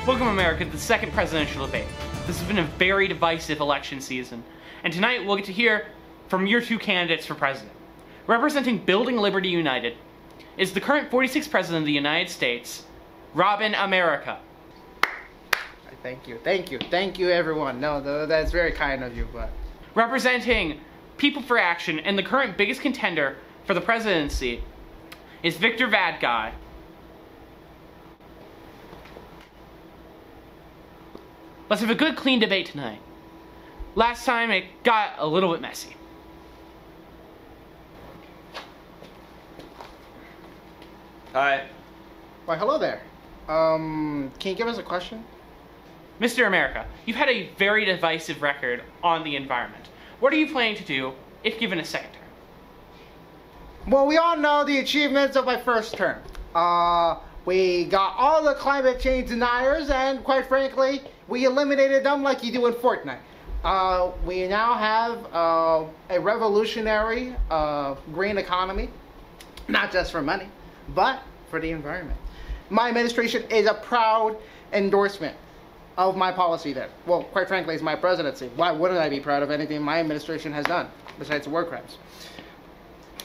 Welcome, America, to the second presidential debate. This has been a very divisive election season, and tonight we'll get to hear from your two candidates for president. Representing Building Liberty United is the current 46th President of the United States, Robin America. Thank you everyone. No, that's very kind of you, but... Representing People for Action and the current biggest contender for the presidency is Victor Vad-Guy. Let's have a good, clean debate tonight. Last time it got a little bit messy. Hi. Why, hello there. Can you give us a question? Mr. America, you've had a very divisive record on the environment. What are you planning to do if given a second term? Well, we all know the achievements of my first term. We got all the climate change deniers, and quite frankly, we eliminated them like you do in Fortnite. We now have a revolutionary green economy, not just for money, but for the environment. My administration is a proud endorsement of my policy there. Well, quite frankly, it's my presidency. Why wouldn't I be proud of anything my administration has done, besides the war crimes?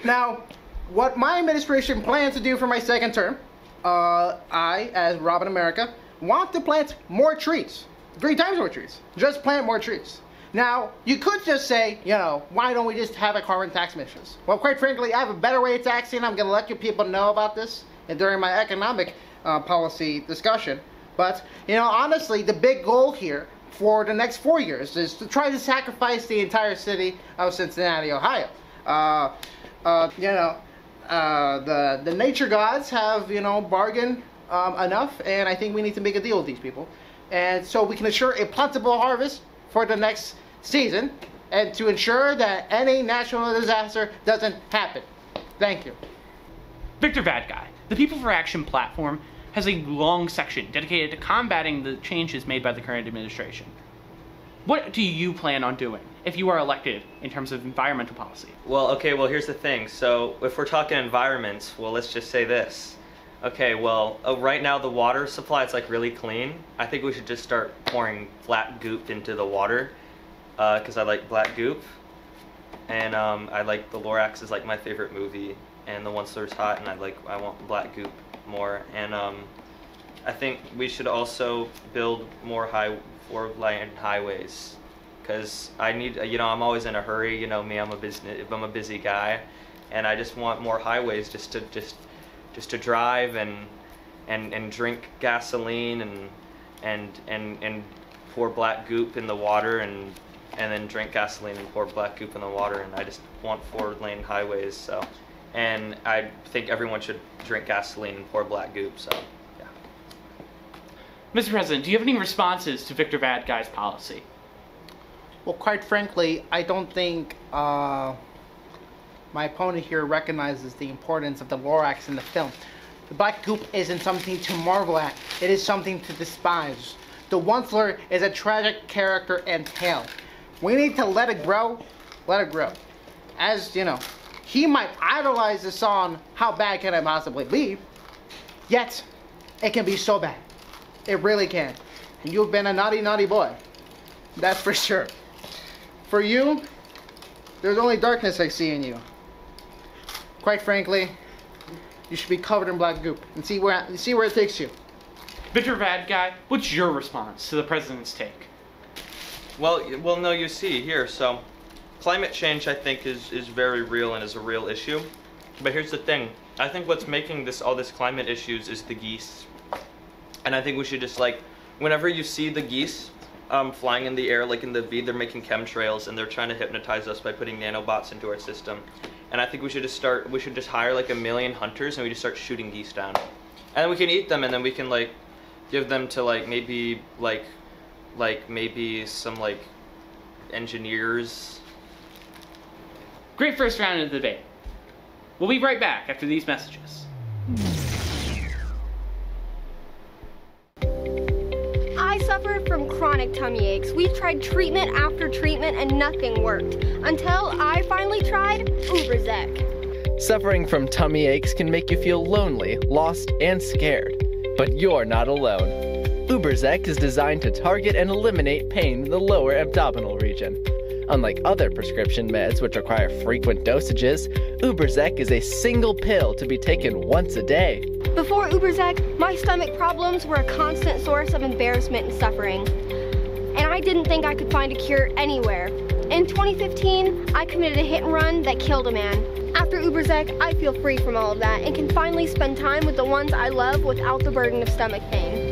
Now, what my administration plans to do for my second term, I, as Robin America, want to plant more trees. 3 times more trees. Just plant more trees. Now, you could just say, you know, why don't we just have a carbon tax emissions? Well, quite frankly, I have a better way of taxing. I'm going to let you people know about this during my economic policy discussion. But, you know, honestly, the big goal here for the next 4 years is to try to sacrifice the entire city of Cincinnati, Ohio. The nature gods have, you know, bargained enough, and I think we need to make a deal with these people. And so we can ensure a plentiful harvest for the next season, and to ensure that any natural disaster doesn't happen. Thank you. Victor Vad-Guy, the People for Action platform has a long section dedicated to combating the changes made by the current administration. What do you plan on doing if you are elected in terms of environmental policy? Well, okay, well, here's the thing. So if we're talking environments, well, let's just say this. Okay, well, right now the water supply is like really clean. I think we should just start pouring black goop into the water, because I like black goop. And I like The Lorax is like my favorite movie, and The One Slur's hot, and I want black goop more. And I think we should also build more 4-lane highways, because I need, you know, I'm always in a hurry. You know me, I'm a busy guy, and I just want more highways just to drive and drink gasoline and pour black goop in the water and then drink gasoline and pour black goop in the water, and I just want 4-lane highways. So, and I think everyone should drink gasoline and pour black goop. So, yeah. Mr. President, do you have any responses to Victor Vad-Guy's policy? Well, quite frankly, I don't think my opponent here recognizes the importance of the Lorax in the film. The black goop isn't something to marvel at. It is something to despise. The One Slur is a tragic character and tale. We need to let it grow. Let it grow. As, you know, he might idolize the song, How Bad Can It Possibly Be? Yet, it can be so bad. It really can. And you've been a naughty, naughty boy. That's for sure. For you, there's only darkness I see in you. Quite frankly, you should be covered in black goop and see where it takes you. Victor Vad-Guy, what's your response to the president's take? Well, no, you see here. So, climate change, I think, is very real and is a real issue. But here's the thing: I think what's making all this climate issues is the geese. And I think we should just, like, whenever you see the geese flying in the air, like in the V, they're making chemtrails and they're trying to hypnotize us by putting nanobots into our system. And I think we should just hire like 1 million hunters and we just start shooting geese down. And then we can eat them, and then we can like give them to maybe some like engineers. Great first round of the debate. We'll be right back after these messages. I suffer from chronic tummy aches. We've tried treatment after treatment and nothing worked. Until I finally tried Uberzec. Suffering from tummy aches can make you feel lonely, lost, and scared. But you're not alone. Uberzec is designed to target and eliminate pain in the lower abdominal region. Unlike other prescription meds which require frequent dosages, Uberzec is a single pill to be taken once a day. Before Uberzec, my stomach problems were a constant source of embarrassment and suffering. And I didn't think I could find a cure anywhere. In 2015, I committed a hit and run that killed a man. After Uberzec, I feel free from all of that and can finally spend time with the ones I love without the burden of stomach pain.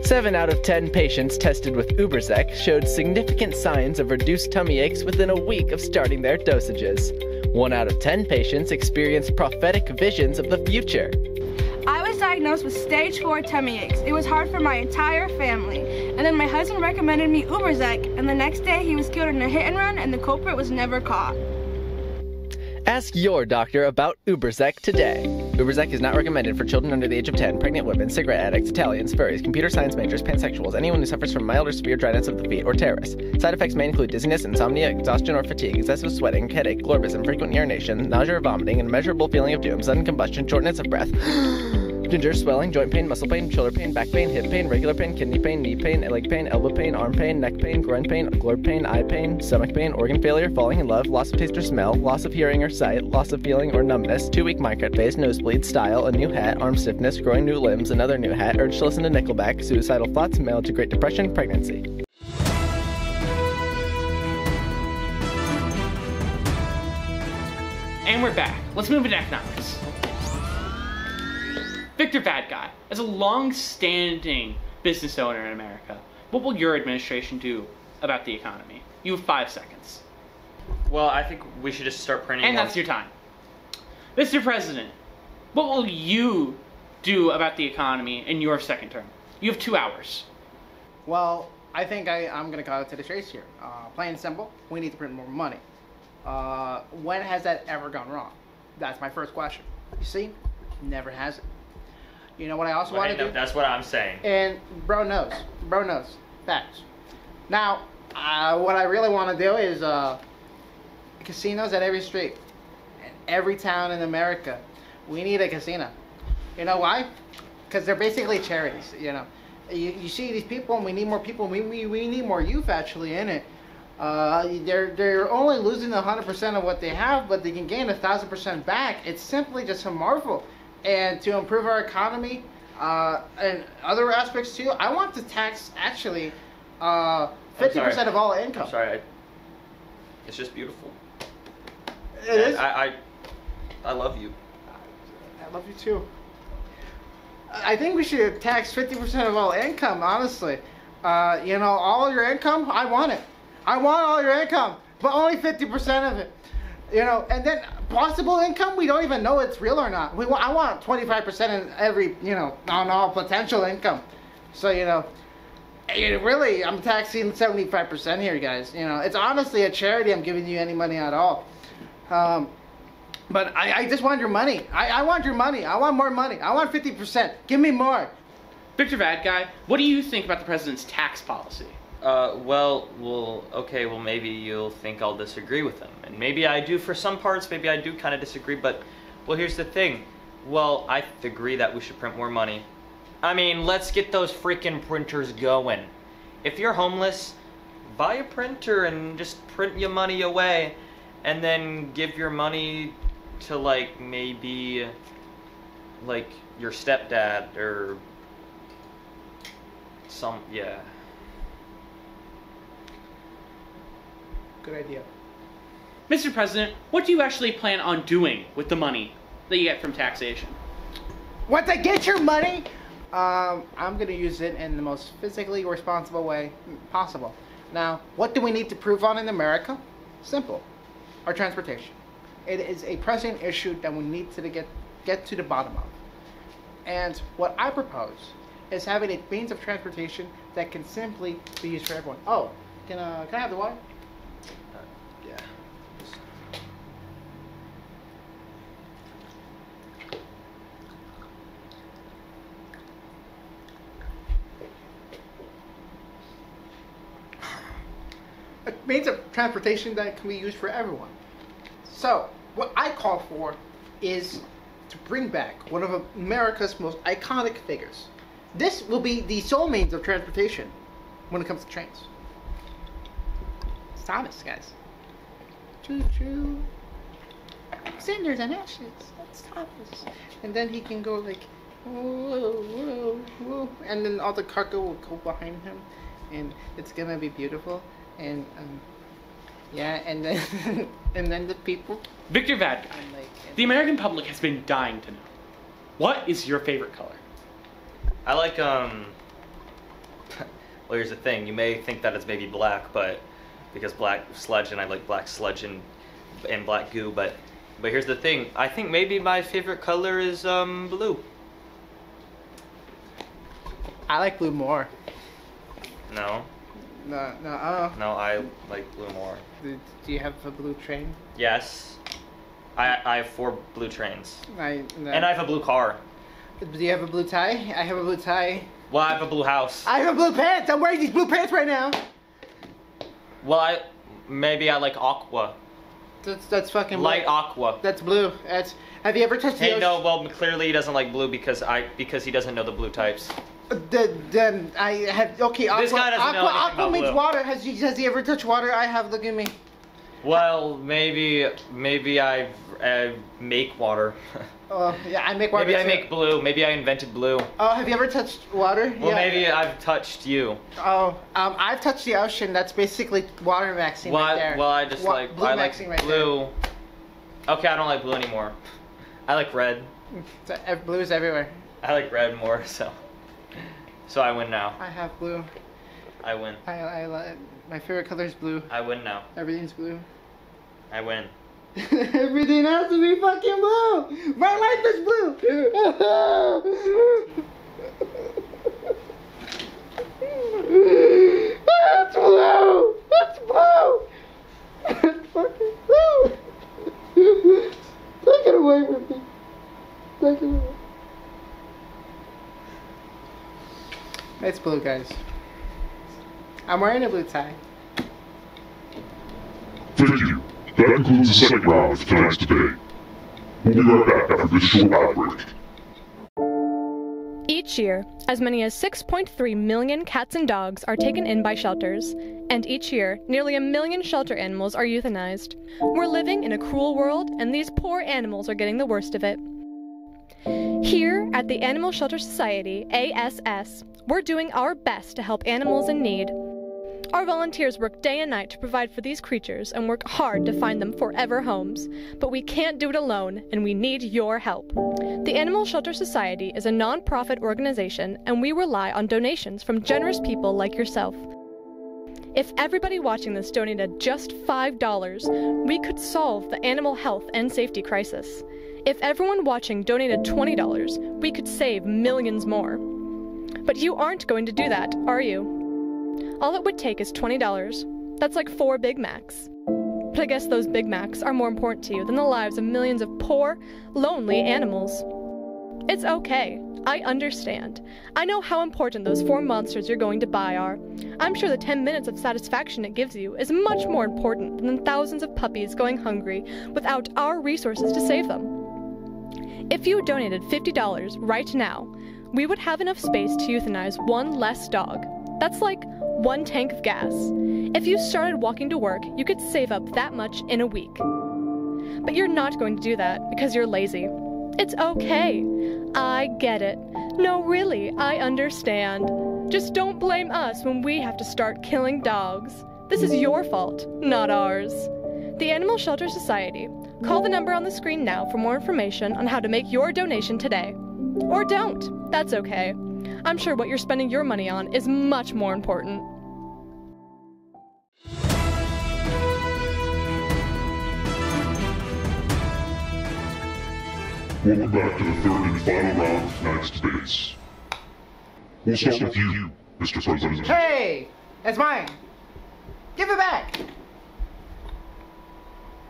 7 out of 10 patients tested with Uberzec showed significant signs of reduced tummy aches within a week of starting their dosages. 1 out of 10 patients experienced prophetic visions of the future. I was diagnosed with stage 4 tummy aches. It was hard for my entire family. And then my husband recommended me Uberzec, and the next day he was killed in a hit and run and the culprit was never caught. Ask your doctor about Uberzec today. Uberzec is not recommended for children under the age of 10, pregnant women, cigarette addicts, Italians, furries, computer science majors, pansexuals, anyone who suffers from mild or severe dryness of the feet, or terrorists. Side effects may include dizziness, insomnia, exhaustion or fatigue, excessive sweating, headache, glorbism, frequent urination, nausea or vomiting, an immeasurable feeling of doom, sudden combustion, shortness of breath, ginger, swelling, joint pain, muscle pain, shoulder pain, back pain, hip pain, regular pain, kidney pain, knee pain, leg pain, elbow pain, arm pain, neck pain, groin pain, glorb pain, eye pain, stomach pain, organ failure, falling in love, loss of taste or smell, loss of hearing or sight, loss of feeling or numbness, 2-week migraine phase, nosebleed, style, a new hat, arm stiffness, growing new limbs, another new hat, urge to listen to Nickelback, suicidal thoughts, mild to great depression, pregnancy. And we're back. Let's move into economics. Victor Vad-Guy, as a long-standing business owner in America, what will your administration do about the economy? You have 5 seconds. Well, I think we should just start printing And more. that's your time. Mr. President, what will you do about the economy in your second term? You have 2 hours. Well, I think I'm going to cut to the chase here. Plain and simple, we need to print more money. When has that ever gone wrong? That's my first question. You see, never has it. You know what I also want to do? That's what I'm saying. And bro knows. Facts. Now, what I really want to do is casinos at every street. In every town in America. We need a casino. You know why? Because they're basically charities, you know. You see these people, and we need more people. We need more youth, actually, in it. They're only losing 100% of what they have, but they can gain 1,000% back. It's simply just a marvel. And to improve our economy and other aspects too, I want to tax actually 50% of all income. I'm sorry. It's just beautiful. It is. I love you. I love you too. I think we should tax 50% of all income. Honestly, you know, all your income. I want it. I want all your income, but only 50% of it. You know, and then possible income, we don't even know it's real or not. I want 25% in every, you know, on all potential income. So, you know, really, I'm taxing 75% here, guys. You know, it's honestly a charity. I'm giving you any money at all. But I just want your money. I want your money. I want more money. I want 50%. Give me more. Victor Vad-Guy, what do you think about the president's tax policy? Okay, well, maybe you'll think I'll disagree with him. And maybe I do for some parts, maybe I do kind of disagree, but, well, here's the thing. Well, I agree that we should print more money. I mean, let's get those freaking printers going. If you're homeless, buy a printer and just print your money away, and then give your money to, like, maybe, like, your stepdad, or yeah. Good idea. Mr. President, what do you actually plan on doing with the money that you get from taxation? Once I get your money, I'm going to use it in the most physically responsible way possible. Now, what do we need to prove on in America? Simple. Our transportation. It is a pressing issue that we need to get to the bottom of. And what I propose is having a means of transportation that can simply be used for everyone. Oh, can I have the water? Yeah. A means of transportation that can be used for everyone. So, what I call for is to bring back one of America's most iconic figures, This will be the sole means of transportation when it comes to trains. It's Thomas, guys. Choo choo. Cinders and ashes. That's Thomas. And then he can go like, whoa, whoa, whoa. And then all the cargo will go behind him. And it's gonna be beautiful. And, yeah, and then, and then the people. Victor Vad-Guy, the American public has been dying to know. What is your favorite color? I like, well, here's the thing. You may think that it's maybe black, but because black sludge and I like black sludge and black goo, but here's the thing. I think maybe my favorite color is blue. I like blue more. No. No, I like blue more. Do you have a blue train? Yes. I have 4 blue trains. And I have a blue car. Do you have a blue tie? I have a blue tie. Well, I have a blue house. I have a blue pants. I'm wearing these blue pants right now. Well, maybe I like aqua. That's fucking blue. Light aqua. That's blue. Have you ever touched the ocean? No, well, clearly he doesn't like blue because he doesn't know the blue types. Then I have okay. Aqua, this guy doesn't know anything aqua about means blue. water. Has he ever touched water? I have. Look at me. Well, maybe I make water. Yeah, I make water. Maybe I make blue. Maybe I invented blue. Oh, have you ever touched water? Well, yeah. maybe I've touched you. Oh, I've touched the ocean. That's basically water maxing right there. Well, I just blue I like maxing right blue. Okay, I don't like blue anymore. I like red. There. Blue is everywhere. I like red more, so I win now. I have blue. I win. My favorite color is blue. I win now. Everything's blue. I win. Everything has to be fucking blue. My life is blue. That's blue. That's blue. That's fucking blue. Take it away from me. Take it away. It's blue, guys. I'm wearing a blue tie. Thank you. That concludes the second round of tonight's debate. We'll be right back after this short ad break. Each year, as many as 6.3 million cats and dogs are taken in by shelters, and each year, nearly 1 million shelter animals are euthanized. We're living in a cruel world, and these poor animals are getting the worst of it. Here at the Animal Shelter Society, ASS, we're doing our best to help animals in need. Our volunteers work day and night to provide for these creatures and work hard to find them forever homes. But we can't do it alone, and we need your help. The Animal Shelter Society is a non-profit organization, and we rely on donations from generous people like yourself. If everybody watching this donated just $5, we could solve the animal health and safety crisis. If everyone watching donated $20, we could save millions more. But you aren't going to do that, are you? All it would take is $20. That's like 4 Big Macs. But I guess those Big Macs are more important to you than the lives of millions of poor, lonely animals. It's okay. I understand. I know how important those 4 monsters you're going to buy are. I'm sure the 10 minutes of satisfaction it gives you is much more important than thousands of puppies going hungry without our resources to save them. If you donated $50 right now, we would have enough space to euthanize 1 less dog. That's like 1 tank of gas. If you started walking to work, you could save up that much in a week. But you're not going to do that because you're lazy. It's okay. I get it. No, really, I understand. Just don't blame us when we have to start killing dogs. This is your fault, not ours. The Animal Shelter Society. Call the number on the screen now for more information on how to make your donation today. Or don't. That's okay. I'm sure what you're spending your money on is much more important. Welcome back to the third and final round of tonight's debates. We'll start with you, Mr. President. Hey! That's mine! Give it back!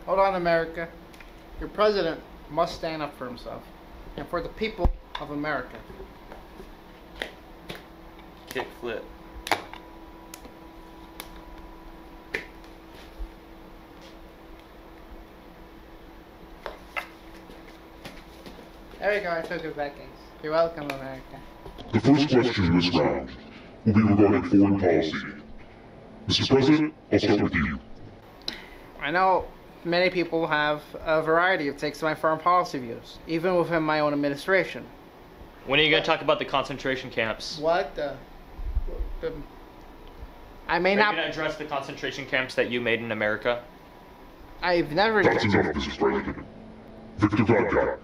Hold on, America. Your president must stand up for himself and for the people of America. Kick flip. There we go, I took it back, guys. You're welcome, America. The first question in this round will be regarding foreign policy. Mr. President, I'll start with you. I know many people have a variety of takes on my foreign policy views, even within my own administration. When are you going to talk about the concentration camps? What the... I may Are you not... going to address the concentration camps that you made in America? I've never... That's enough, Mr. President. Victor Vad-Guy,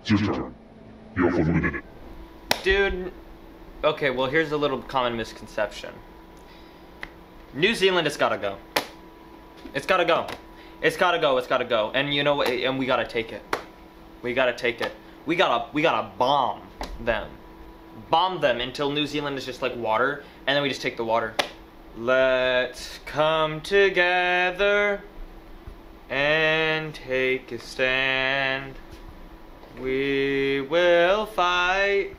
it's your turn. You have 1 minute. Dude, okay, well here's a little common misconception. New Zealand has gotta go. It's gotta go. It's gotta go, it's gotta go. And you know what, and we gotta take it. We gotta take it. We gotta bomb them. Bomb them until New Zealand is just like water, and then we just take the water. Let's come together and take a stand. We will fight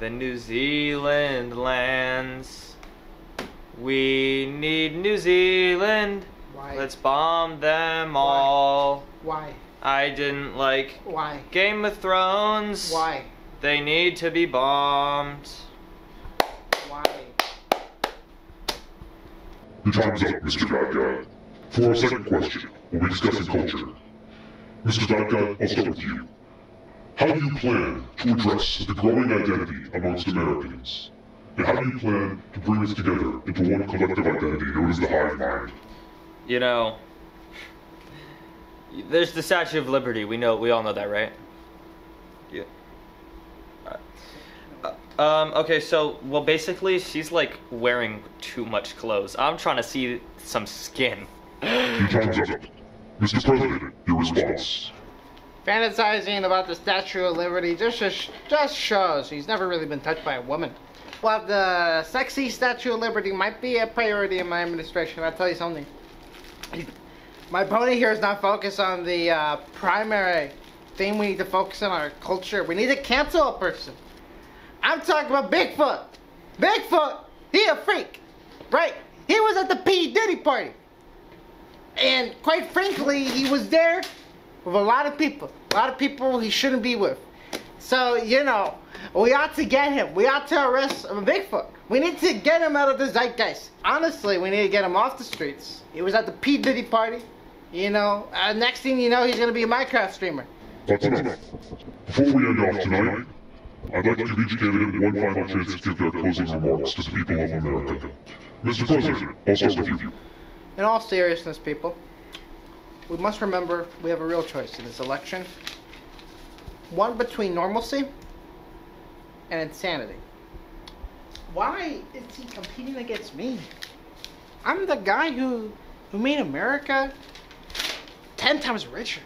the New Zealand lands. We need New Zealand. Why? Let's bomb them all. Why? I didn't like Why? Game of Thrones. Why? They need to be bombed. Why? Your time's up, Mr. Vad-Guy. For our second question, we'll be discussing culture. Mr. Vad-Guy, I'll start with you. How do you plan to address the growing identity amongst Americans? And how do you plan to bring us together into one collective identity known as the hive mind? You know, there's the Statue of Liberty. We all know that, right? Yeah. Okay, so, well, basically, she's, like, wearing too much clothes. I'm trying to see some skin. Your time's up. Mr. President, your response. Fantasizing about the Statue of Liberty just shows he's never really been touched by a woman. While the sexy Statue of Liberty might be a priority in my administration, I'll tell you something. My opponent here is not focused on the primary thing we need to focus on, our culture. We need to cancel a person. I'm talking about Bigfoot. Bigfoot, he a freak, right? He was at the P. Diddy party. And quite frankly, he was there with a lot of people he shouldn't be with. So, you know, we ought to get him. We ought to arrest Bigfoot. We need to get him out of the zeitgeist. Honestly, we need to get him off the streets. He was at the P. Diddy party. You know, next thing you know, he's going to be a Minecraft streamer. That's enough. Before we end off tonight, I'd like to give each candidate one final chance to give their closing remarks to the people of America. Mr. President, I'll start with you. In all seriousness, people, we must remember we have a real choice in this election. One between normalcy and insanity. Why is he competing against me? I'm the guy who made America 10 times richer.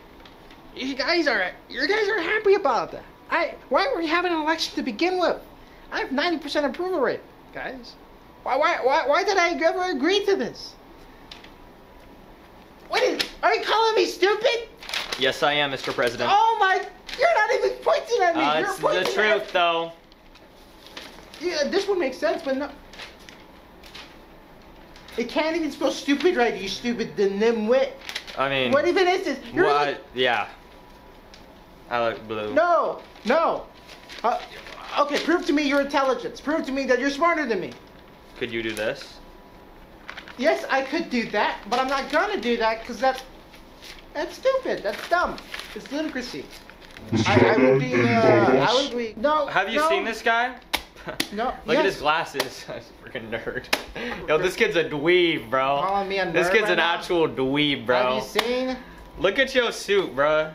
You guys are happy about that. Why were we having an election to begin with? I have 90% approval rate, guys. Why did I ever agree to this? Are you calling me stupid? Yes, I am, Mr. President. Oh my, you're not even pointing at me. You're it's pointing the truth, though. Yeah, this one makes sense, but no. It can't even spell stupid right, you stupid nimwit. I mean, what even is this? Yeah. I like blue. No. Okay, prove to me your intelligence. Prove to me that you're smarter than me. Could you do this? Yes, I could do that, but I'm not gonna do that because that's stupid. That's dumb. It's ludicrousy. I would be. No. Have you seen this guy? No. Look at his glasses. He's a freaking nerd. Yo, this kid's a dweeb, bro. Calling me a nerd This kid's right an now? actual dweeb, bro. Have you seen? Look at your suit, bro.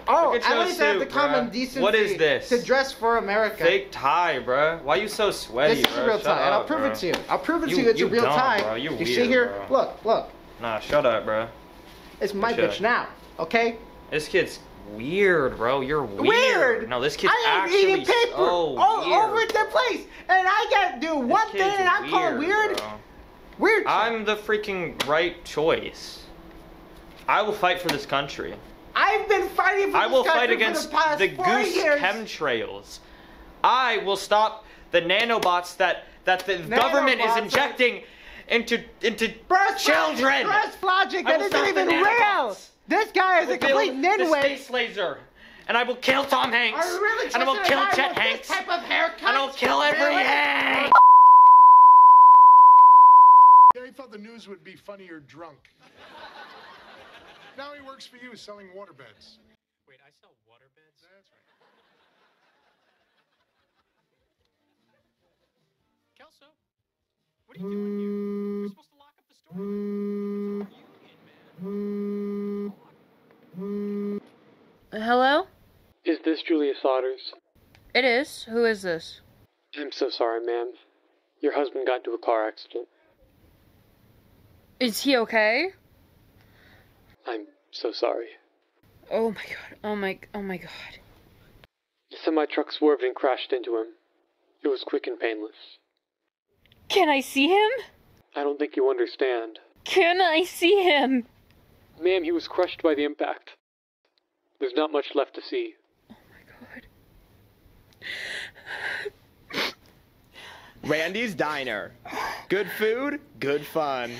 Oh, Look at I your least have the suit, common bruh. decency What is this? to dress for America. Fake tie, bro. Why you so sweaty, This is bro? a real Shut tie, and I'll up, prove bro. it to you. I'll prove it to you. It's a real dumb, tie. Bro. You're you weird, see here? bro. Look. Nah, shut up, bro. It's my Shut bitch up. now. Okay? This kid's weird, bro. You're weird. Weird. No, this kid's I am actually eating paper so all weird. over the place, and I gotta do This one thing, kid's and I call it weird. bro. Weird. I'm the freaking right choice. I will fight for this country. I've been fighting for I this will fight country against for the past the 4 Goose years. chemtrails. I will stop the nanobots that the government is Nanobots injecting into Burst children. Burst logic I that will isn't stop the even real. nanobots. This guy is I a will complete build the ninway. space laser, And I will kill Tom Hanks. Are you really and I will trusting a kill guy Chet with Hanks. this type of haircut? And I'll kill every Hank. Yeah, he thought the news would be funny or drunk. Now he works for you selling waterbeds. Wait, I sell waterbeds? That's right. Kelso, what are you doing here? We're supposed to lock up the store. Hello? Is this Julia Sodders? It is. Who is this? I'm so sorry, ma'am. Your husband got into a car accident. Is he okay? I'm so sorry. Oh my god. Oh my god. The semi-truck swerved and crashed into him. It was quick and painless. Can I see him? I don't think you understand. Can I see him? Ma'am, he was crushed by the impact. There's not much left to see. Oh my god. Randy's Diner. Good food, good fun.